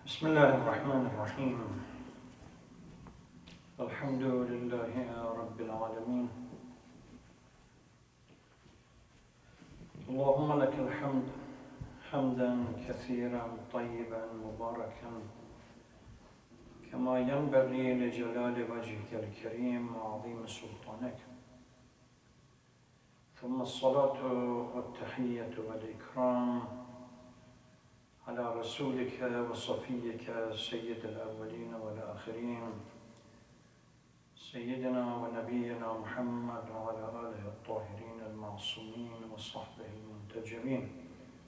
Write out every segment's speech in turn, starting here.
بسم الله الرحمن الرحيم الحمد لله رب العالمين اللهم لك الحمد حمدا كثيرا طيبا مباركا كما ينبغي لجلال وجهك الكريم وعظيم سلطانك ثم الصلاة والتحية والإكرام على رسولك وصفيك سيد الأولين والآخرين سيدنا ونبينا محمد وعلى آله الطاهرين المعصومين وصحبه المنتجبين.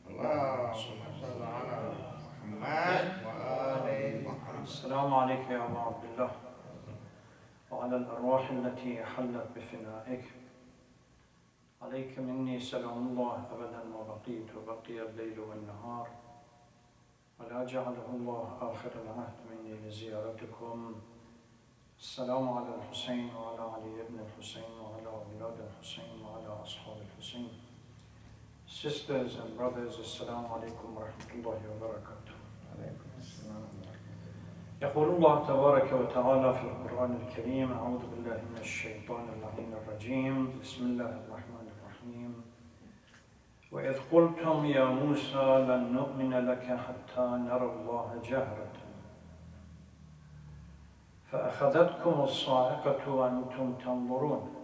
اللهم صل على محمد وآل محمد. السلام عليك يا أبا عبد الله وعلى الأرواح التي حلت بفنائك. عليك مني سلام الله أبدا ما بقيت وبقي الليل والنهار ولا جعله الله آخر العهد مني لزيارتكم. السلام على الحسين وعلى علي بن الحسين وعلى أولاد الحسين وعلى أصحاب الحسين. Sisters and brothers, السلام عليكم ورحمة الله وبركاته. يقول الله تبارك وتعالى في القرآن الكريم: أعوذ بالله من الشيطان اللعين الرجيم. بسم الله الرحمن الرحيم. وإذ قلتم يا موسى لن نؤمن لك حتى نرى الله جهرة فأخذتكم الصاعقة وأنتم تنظرون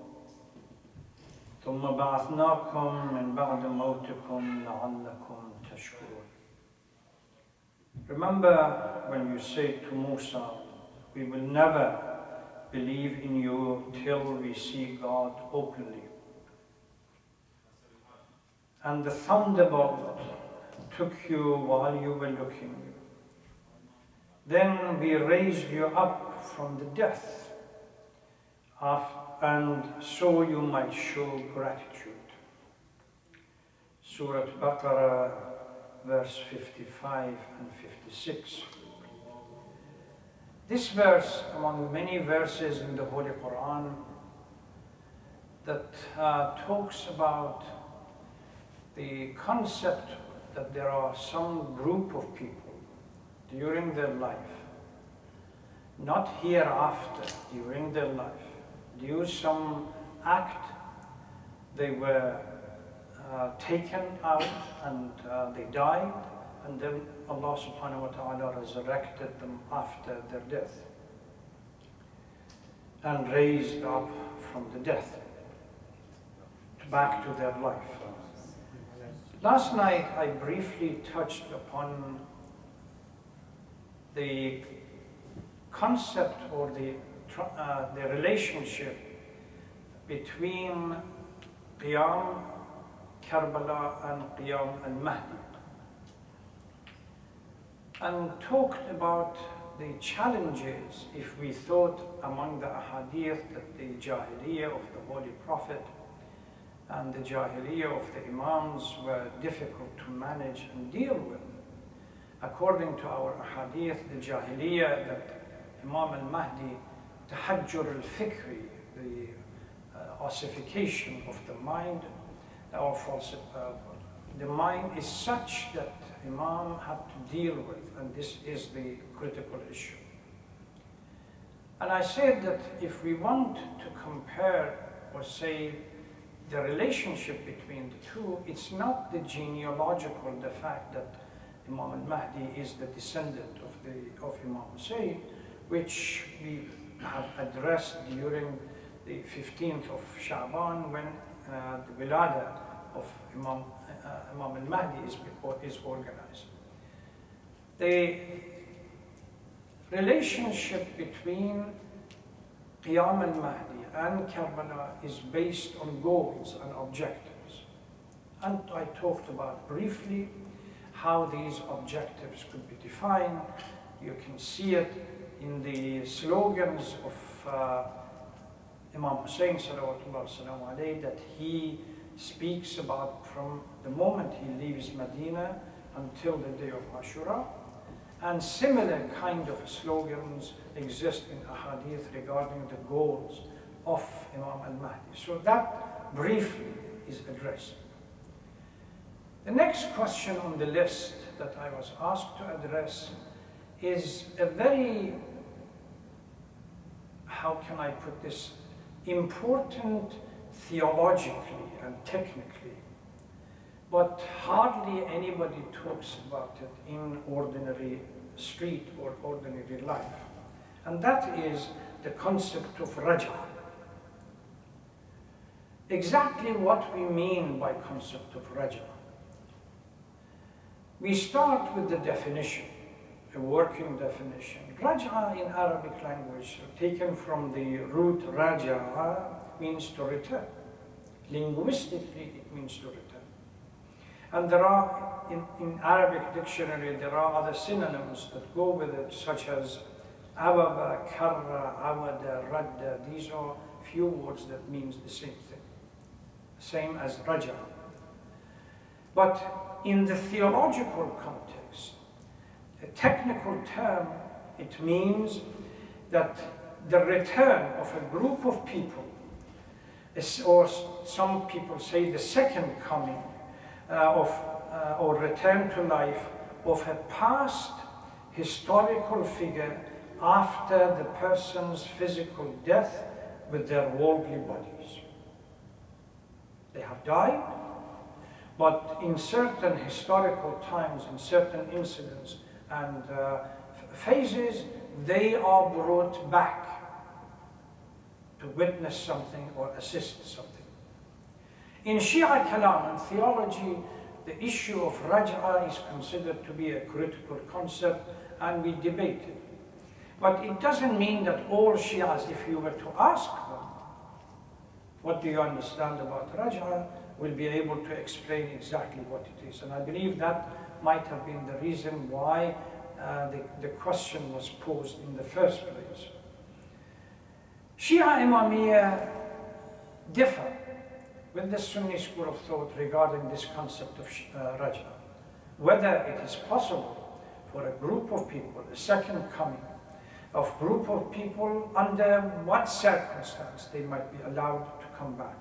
ثم بعثناكم من بعد موتكم لعلكم تشكرون. Remember when you say to Musa, we will never believe in you till we see God openly. And the thunderbolt took you while you were looking. Then we raised you up from the death, and so you might show gratitude. Surah Baqarah, verse 55 and 56. This verse, among many verses in the Holy Quran, that talks about the concept that there are some group of people during their life, not hereafter, during their life, due some act, they were taken out and they died, and then Allah subhanahu wa ta'ala resurrected them after their death and raised up from the death back to their life. Last night I briefly touched upon the concept or the relationship between Qiyam Karbala and Qiyam al-Mahdi, and talked about the challenges if we thought among the ahadith that the Jahiliyyah of the Holy Prophet and the Jahiliyyah of the Imams were difficult to manage and deal with. According to our ahadith, the Jahiliyyah that Imam al-Mahdi, tahajjur al-fikri, the ossification of the mind, or the mind is such that Imam had to deal with, and this is the critical issue. And I said that if we want to compare or say the relationship between the two, it's not the genealogical, the fact that Imam al-Mahdi is the descendant of Imam Hussein, which we have addressed during the 15th of Sha'ban when the Wilada of Imam al-Mahdi is organized. The relationship between Qiyam al-Mahdi and Karbala is based on goals and objectives. And I talked about briefly how these objectives could be defined. You can see it in the slogans of Imam Hussein salawatullah salam alayhi, that he speaks about from the moment he leaves Medina until the day of Ashura. And similar kind of slogans exist in ahadith regarding the goals of Imam al-Mahdi. So that briefly is addressed. The next question on the list that I was asked to address is a very, how can I put this, important theologically and technically, but hardly anybody talks about it in ordinary street or ordinary life. And that is the concept of Raja'h. Exactly what we mean by concept of Raja'h. We start with the definition, a working definition. Raja'h in Arabic language, taken from the root Raja'a, means to return. Linguistically, it means to return. And there are, in Arabic dictionary, there are other synonyms that go with it, such as awaba, karra, awada, radda. These are few words that means the same thing. Same as Raja'h. But in the theological context, a technical term, it means that the return of a group of people, or some people say the second coming or return to life of a past historical figure after the person's physical death with their worldly bodies. They have died, but in certain historical times, in certain incidents and phases, they are brought back to witness something or assist something. In Shia Kalam and theology, the issue of Raja'h is considered to be a critical concept, and we debate it. But it doesn't mean that all Shias, if you were to ask them, what do you understand about Raja'h, will be able to explain exactly what it is. And I believe that might have been the reason why the question was posed in the first place. Shia Imamiyya differ with the Sunni school of thought regarding this concept of Raja'h. Whether it is possible for a group of people, a second coming of group of people, under what circumstance they might be allowed to come back.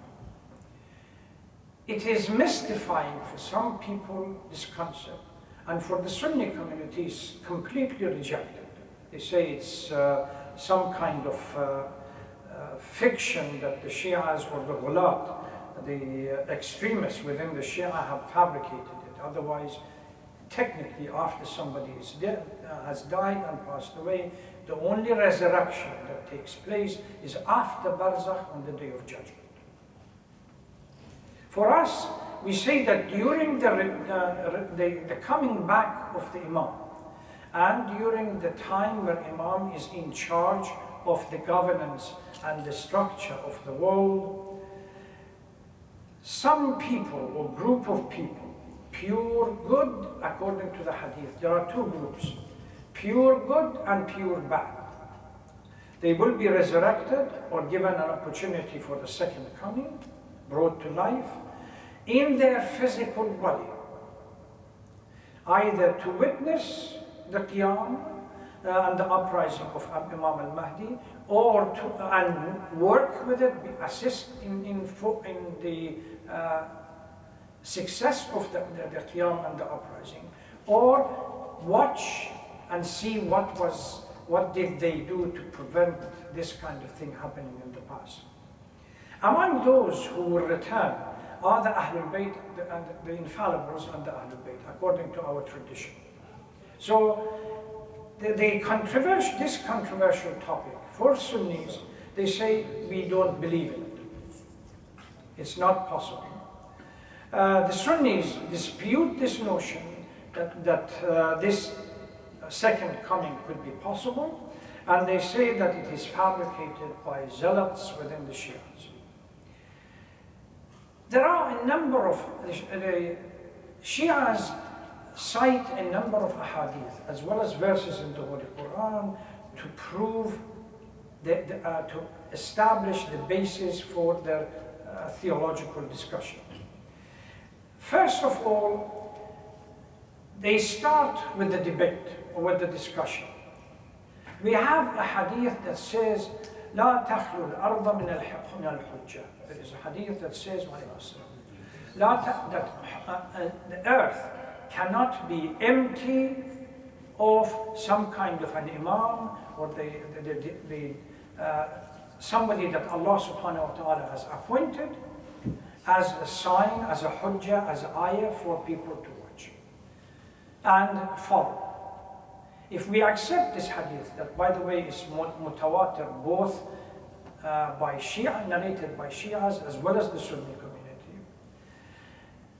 It is mystifying for some people, this concept, and for the Sunni community it's completely rejected. They say it's some kind of fiction that the Shias or the Ghulat, the extremists within the Shia, have fabricated it. Otherwise, technically, after somebody is dead, has died and passed away, the only resurrection that takes place is after Barzakh on the Day of Judgment. For us, we say that during the coming back of the Imam, and during the time where Imam is in charge of the governance and the structure of the world, some people or group of people, pure good according to the hadith, there are two groups, pure good and pure bad. They will be resurrected or given an opportunity for the second coming, brought to life, in their physical body, either to witness the Qiyam and the uprising of Imam al-Mahdi, or to work with it, assist in the success of the Qiyam and the uprising, or watch and see what did they do to prevent this kind of thing happening in the past. Among those who will return are the Ahlul Bayt and the infallibles and the Ahlul Bayt, according to our tradition. So this controversial topic for Sunnis, they say we don't believe in it. It's not possible. The Sunnis dispute this notion that this second coming could be possible, and they say that it is fabricated by zealots within the Shias. There are a number of Shias cite a number of ahadith as well as verses in the Holy Quran to prove to establish the basis for their theological discussion. First of all, they start with the debate or with the discussion. We have a hadith that says, لا تخلو الأرض من الحجة. There is a hadith that says, that the earth cannot be empty of some kind of an imam or somebody that Allah subhanahu wa ta'ala has appointed as a sign, as a hujjah, as an ayah for people to watch and follow. If we accept this hadith, that by the way is mutawatir, both by Shia, narrated by Shias as well as the Sunni community.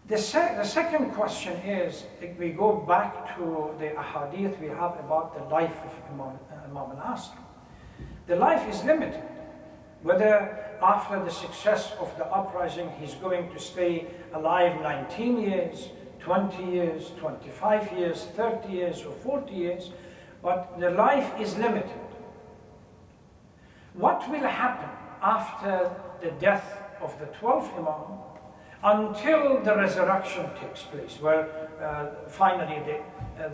The second question is, if we go back to the ahadith we have about the life of Imam al-Asr. The life is limited. Whether after the success of the uprising he's going to stay alive 19 years, 20 years, 25 years, 30 years or 40 years, but the life is limited. What will happen after the death of the 12th Imam until the resurrection takes place, where finally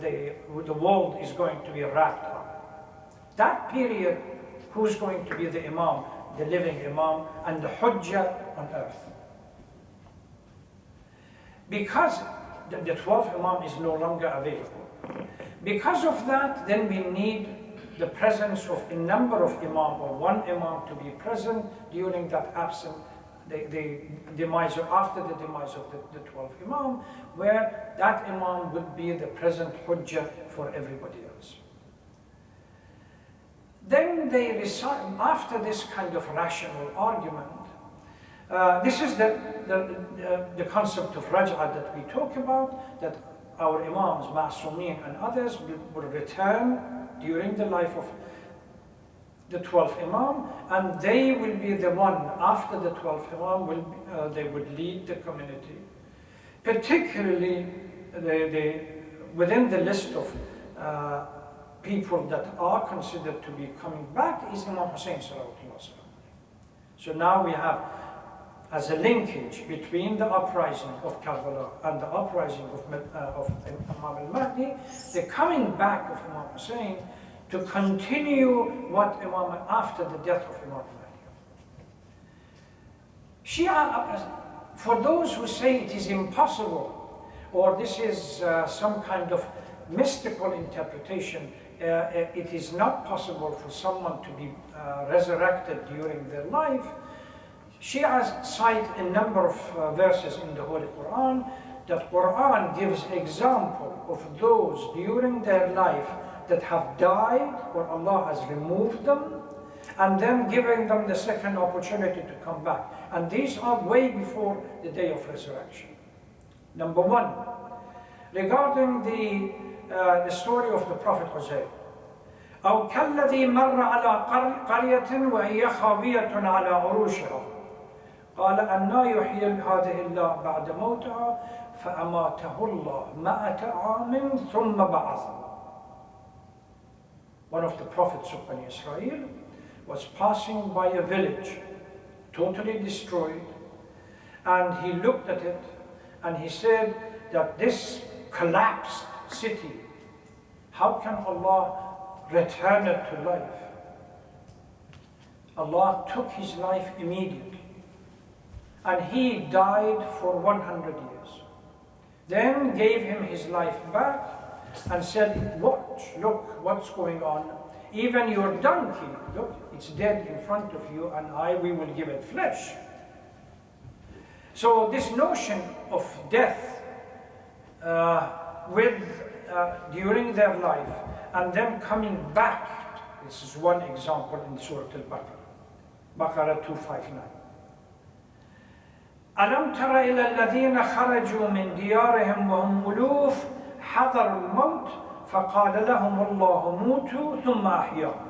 the world is going to be wrapped up? That period, who's going to be the Imam, the living Imam, and the Hujjah on earth? Because the 12th Imam is no longer available. Because of that, then we need the presence of a number of Imam or one Imam to be present during that absent, the demise, or after the demise of the 12th Imam, where that Imam would be the present Hujjah for everybody else. Then they recite, after this kind of rational argument, this is the concept of Raja'h that we talk about, that our Imams, Ma'asumeen and others will return during the life of the 12th Imam, and they will be the one, after the 12th Imam, they would lead the community. Particularly, within the list of people that are considered to be coming back is Imam Hussein salawatullah. So now we have, as a linkage between the uprising of Karbala and the uprising of Imam al-Mahdi, the coming back of Imam Hussein to continue what Imam, after the death of Imam al-Mahdi. Shia, for those who say it is impossible, or this is some kind of mystical interpretation, it is not possible for someone to be resurrected during their life, Shias cite a number of verses in the Holy Quran, that Quran gives example of those during their life that have died, or Allah has removed them, and then giving them the second opportunity to come back. And these are way before the day of resurrection. Number one, regarding the story of the Prophet Hosea. أو كالذي مر على قرية وهي خاوية على عروشها قال أنى يحيي هذه الله بعد موتها فأماته الله 100 عام ثم بعثه. One of the prophets of Bani Israel was passing by a village totally destroyed, and he looked at it and he said that this collapsed city, how can Allah return it to life? Allah took his life immediately, and he died for 100 years. Then gave him his life back and said, watch, look what's going on. Even your donkey, look, it's dead in front of you, and we will give it flesh. So this notion of death during their life and them coming back, this is one example in Surah Al-Baqarah, Baqarah 259. ألم تر إلى الذين خرجوا من ديارهم وهم ألوف حذروا الموت فقال لهم الله موتوا ثم أحياهم.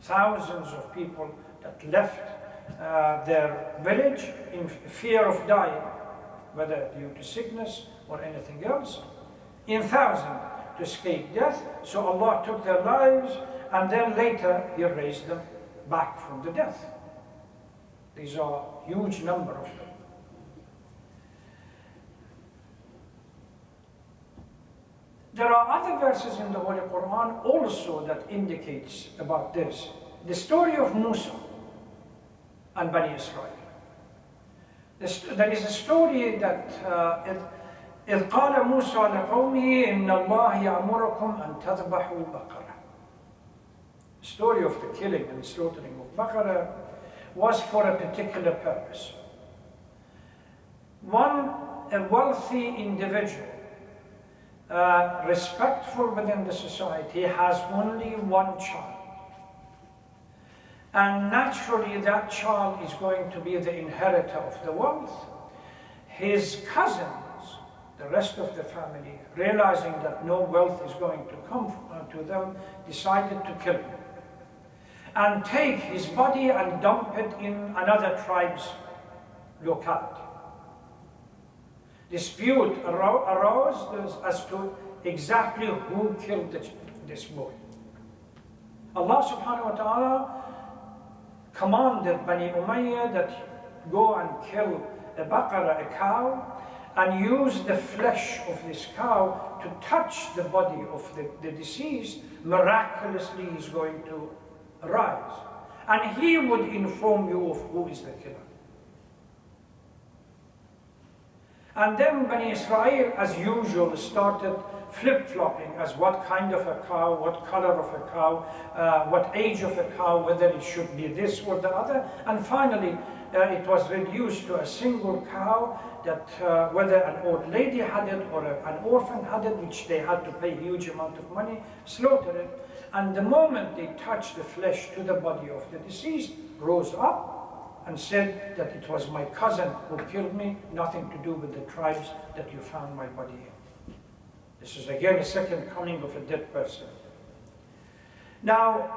Thousands of people that left their village in fear of dying, whether due to sickness or anything else, in thousands to escape death. So Allah took their lives, and then later He raised them back from the death. These are huge number of them. There are other verses in the Holy Quran also that indicates about this. The story of Musa and Bani Israel. There is a story that إذ قال موسى لقومه إن الله يأمركم أن تذبحوا بقرة. The story of the killing and slaughtering of Baqarah was for a particular purpose. A wealthy individual, respectful within the society, has only one child. And naturally that child is going to be the inheritor of the wealth. His cousins, the rest of the family, realizing that no wealth is going to come to them, decided to kill him and take his body and dump it in another tribe's locality. Dispute arose as to exactly who killed this boy. Allah subhanahu wa ta'ala commanded Bani Umayyah that go and kill a baqarah, a cow, and use the flesh of this cow to touch the body of the deceased. Miraculously he's going to rise, and he would inform you of who is the killer. And then Bani Israel, as usual, started flip-flopping as what kind of a cow, what color of a cow, what age of a cow, whether it should be this or the other. And finally, it was reduced to a single cow that whether an old lady had it or an orphan had it, which they had to pay a huge amount of money, slaughter it. And the moment they touched the flesh to the body of the deceased, rose up and said that it was my cousin who killed me, nothing to do with the tribes that you found my body in. This is again a second coming of a dead person. Now,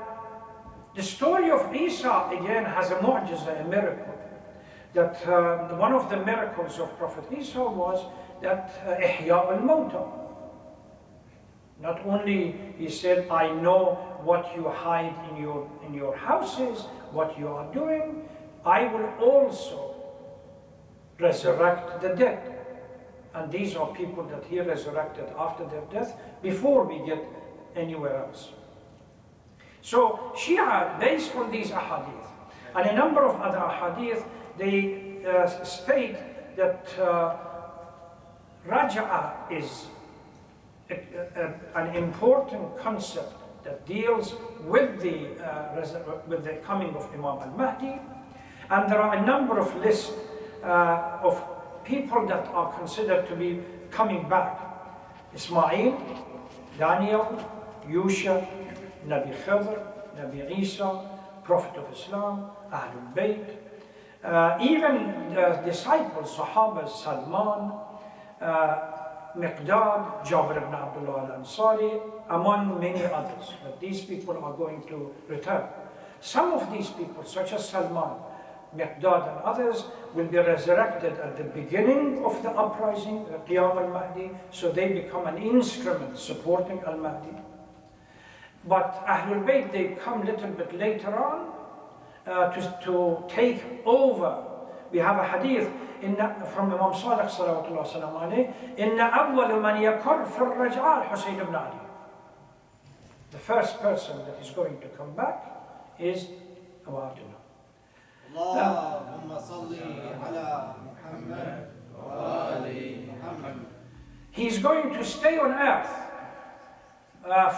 the story of Isa again has a mu'jiza, a miracle. That one of the miracles of Prophet Isa was that ihya al-mawta. Not only he said, I know what you hide in your houses, what you are doing, I will also resurrect the dead. And these are people that he resurrected after their death, before we get anywhere else. So Shia, based on these ahadith, and a number of other ahadith, they state that Raja'ah is an important concept that deals with the coming of Imam al-Mahdi. And there are a number of lists of people that are considered to be coming back. Ismail, Daniel, Yusha, Nabi Khidr, Nabi Isa, Prophet of Islam, Ahlul Bayt, even the disciples, Sahabas, Salman, Miqdad, Jabir ibn Abdullah al-Ansari, among many others. But these people are going to return. Some of these people, such as Salman, Miqdad and others, will be resurrected at the beginning of the uprising, Qiyam al-Mahdi, so they become an instrument supporting al-Mahdi. But Ahlul Bayt, they come a little bit later on to take over. We have a hadith from Imam Sadiq salawatullah salam alayhi, إِنَّ أَوَّلُ مَنْ يَكُرْ فِي الرَّجْعَةِ الْحُسَيْنِ ibn Ali. The first person that is going to come back is Abu Abdullah. اللهم صل على محمد وآل محمد. He's going to stay on earth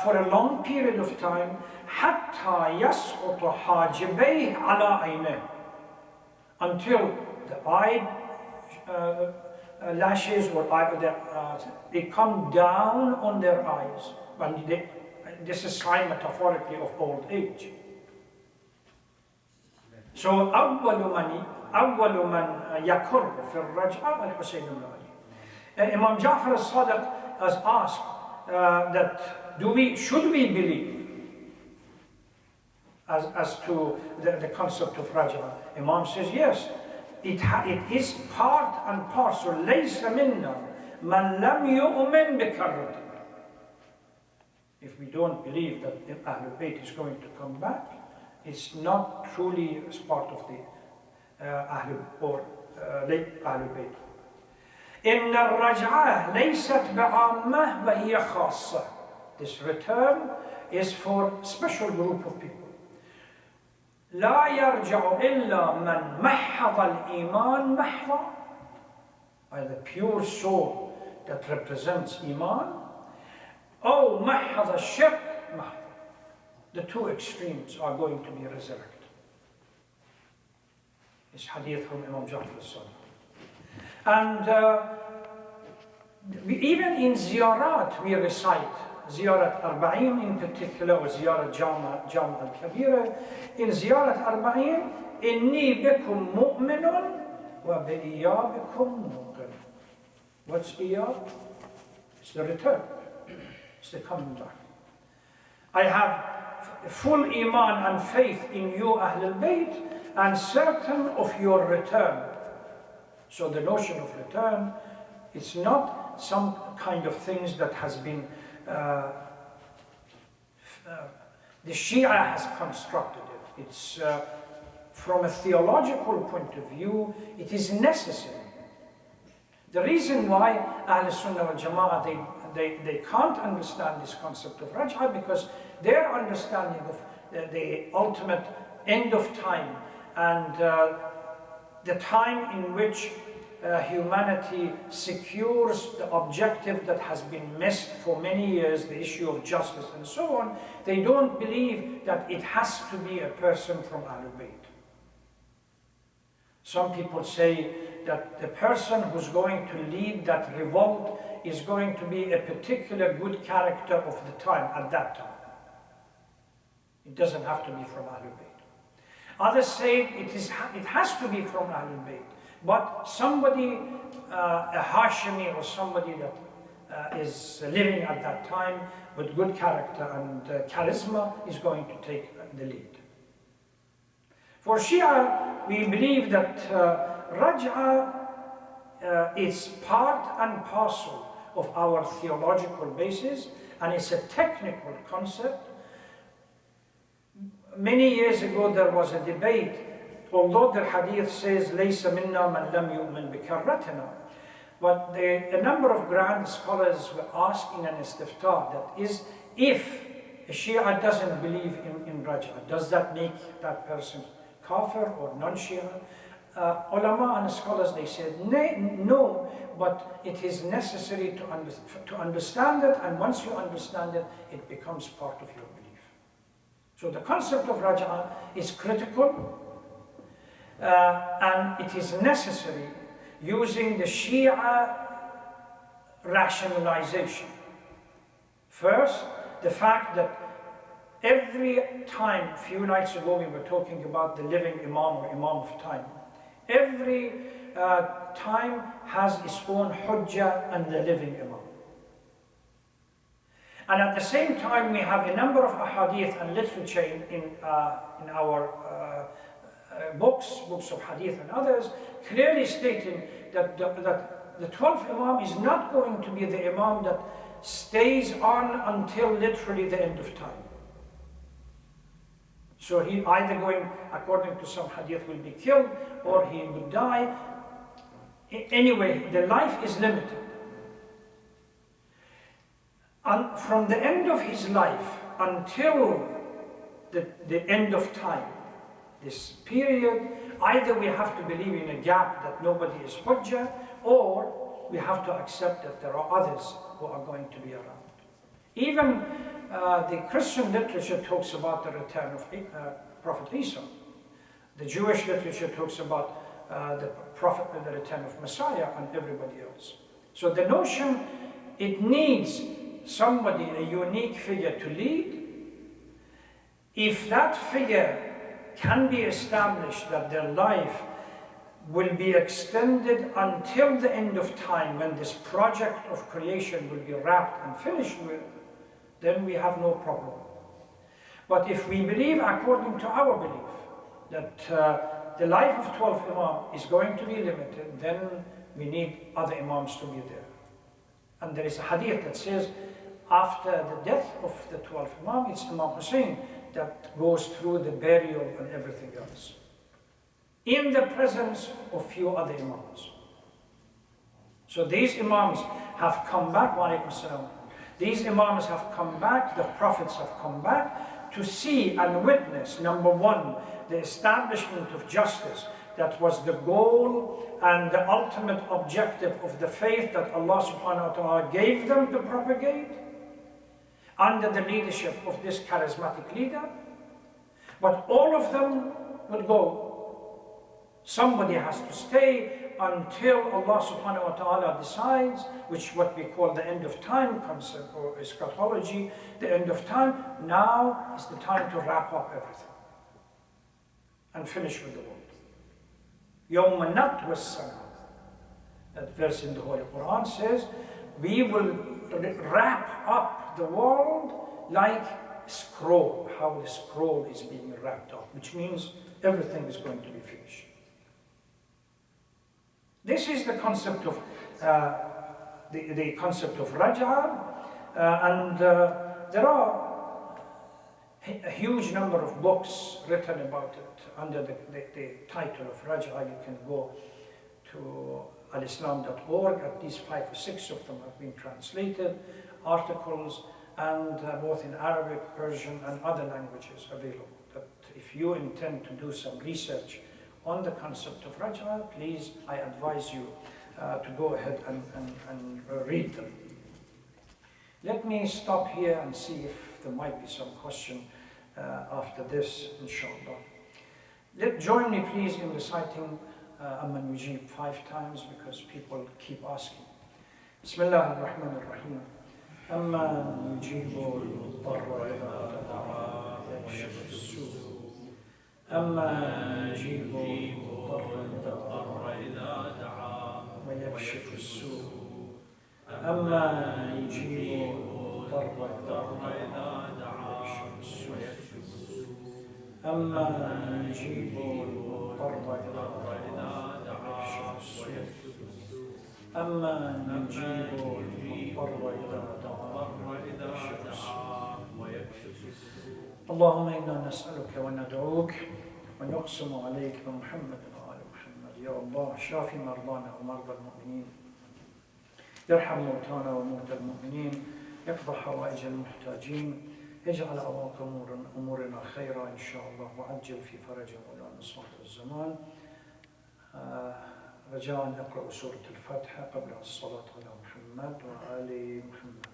for a long period of time, حتى يسقط حاجبيه على عينيه, until the eye lashes or they come down on their eyes. And this is sign metaphorically of old age. So أول من يكر في الرجعة الحسين ibn Ali. Imam Ja'far al-Sadiq has asked that should we believe as to the concept of Raja'ah? Imam says yes. It is part and parcel. ليس منا من لم يؤمن بكرته. If we don't believe that Ahlul Bayt is going to come back, it's not truly as part of the Ahlul or late Ahlul Bayt. إن الرجعة ليست بعامة وهي خاصة. This return is for a special group of people. لا يرجع إلا من محض الإيمان محضا. By the pure soul that represents Iman. Oh, Mahdi al-Shaykh, Mahdi. The two extremes are going to be resurrected. It's hadith from Imam Ja'far al-Sadiq. And even in ziyarat we recite, ziyarat Arba'in in particular, or ziyarat Jama al-Kabira. In ziyarat Arba'in, inni bikum mu'minun wa bi'iyabikum muqin. What's iyab? It's the return. It's the coming back. I have full iman and faith in you, Ahlul Bayt, and certain of your return. So the notion of return, it's not some kind of things that has been, the Shia has constructed it. It's, from a theological point of view, it is necessary. The reason why Ahl Sunnah wal Jama'ah, they can't understand this concept of Raj'ah, because their understanding of the ultimate end of time and the time in which humanity secures the objective that has been missed for many years, the issue of justice and so on, they don't believe that it has to be a person from Ahlul Bayt. Some people say that the person who's going to lead that revolt is going to be a particular good character of the time, at that time. It doesn't have to be from Ahlul Bayt. Others say it has to be from Ahlul Bayt, but somebody, a Hashimi or somebody that is living at that time with good character and charisma is going to take the lead. For Shia, we believe that Raj'ah is part and parcel of our theological basis, and it's a technical concept. Many years ago there was a debate, although the hadith says "Laysa minna man lam yu'min bikarratina," but a number of grand scholars were asking an istiftah, that is, if a Shia doesn't believe in Raj'ah, does that make that person kafir or non-Shia? Ulama and scholars, they said no, but it is necessary to understand it, and once you understand it, it becomes part of your belief. So the concept of Raj'ah is critical, and it is necessary using the Shia rationalization. First, the fact that every time, a few nights ago we were talking about the living Imam or Imam of time. Every time has its own hujjah and the living Imam. And at the same time we have a number of ahadith and literature in our books of hadith and others, clearly stating that the 12th Imam is not going to be the Imam that stays on until literally the end of time. So he either going, according to some hadith, will be killed or he will die. Anyway, the life is limited. And from the end of his life until the end of time, this period, either we have to believe in a gap that nobody is hujjah, or we have to accept that there are others who are going to be around. Even the Christian literature talks about the return of Prophet Isa. The Jewish literature talks about the return of Messiah and everybody else. So the notion, it needs somebody, a unique figure to lead. If that figure can be established that their life will be extended until the end of time, when this project of creation will be wrapped and finished with, then we have no problem. But if we believe, according to our belief, that the life of 12 Imam is going to be limited, then we need other Imams to be there. And there is a hadith that says, after the death of the 12th Imam, it's Imam Hussein that goes through the burial and everything else, in the presence of few other Imams. So these Imams have come back, wa alaikum salam. These Imams have come back, the Prophets have come back to see and witness, number one, the establishment of justice, that was the goal and the ultimate objective of the faith that Allah subhanahu wa ta'ala gave them to propagate under the leadership of this charismatic leader. But all of them will go. Somebody has to stay until Allah subhanahu wa ta'ala decides, which what we call the end of time concept or eschatology, the end of time. Now is the time to wrap up everything and finish with the world. يَوْمَ نَطْوِي السَّمَاءِ. That verse in the Holy Quran says, we will wrap up the world like a scroll, how the scroll is being wrapped up, which means everything is going to be finished. This is the concept of the concept of Raja'h, and there are a huge number of books written about it under the title of Raja'h. You can go to alislam.org. At least 5 or 6 of them have been translated, articles, and both in Arabic, Persian, and other languages available. That if you intend to do some research on the concept of Raja'h, please, I advise you to go ahead and read them. Let me stop here and see if there might be some question after this, inshallah. Join me please in reciting Amma Nujib 5 times, because people keep asking. Bismillah ar-Rahman ar-Rahim. Amma Nujibu al-Mutarra idha da'a yakshif as-su'. Amma Nujibu al-Mutarra idha da'a wa yakshif as-su'. Amma Nujibu al-Mutarra idha da'a yakshif as-su'. Amma Nujibu al-Mutarra idha da'a yakshif as-su'. أما نجيب المضطر إذا دعا ويكشف السوء. اللهم إنا نسألك وندعوك ونقسم عليك بمحمد وآل محمد. يا الله شافي مرضانا ومرضى المؤمنين، يرحم موتانا وموتى المؤمنين، يقضى حوائج المحتاجين، يجعل عواقب أمورنا خيرا إن شاء الله، وعجل في فرج مولانا صاحب الزمان. رجاء نقرأ سورة الفاتحة قبل الصلاة على محمد وآل محمد.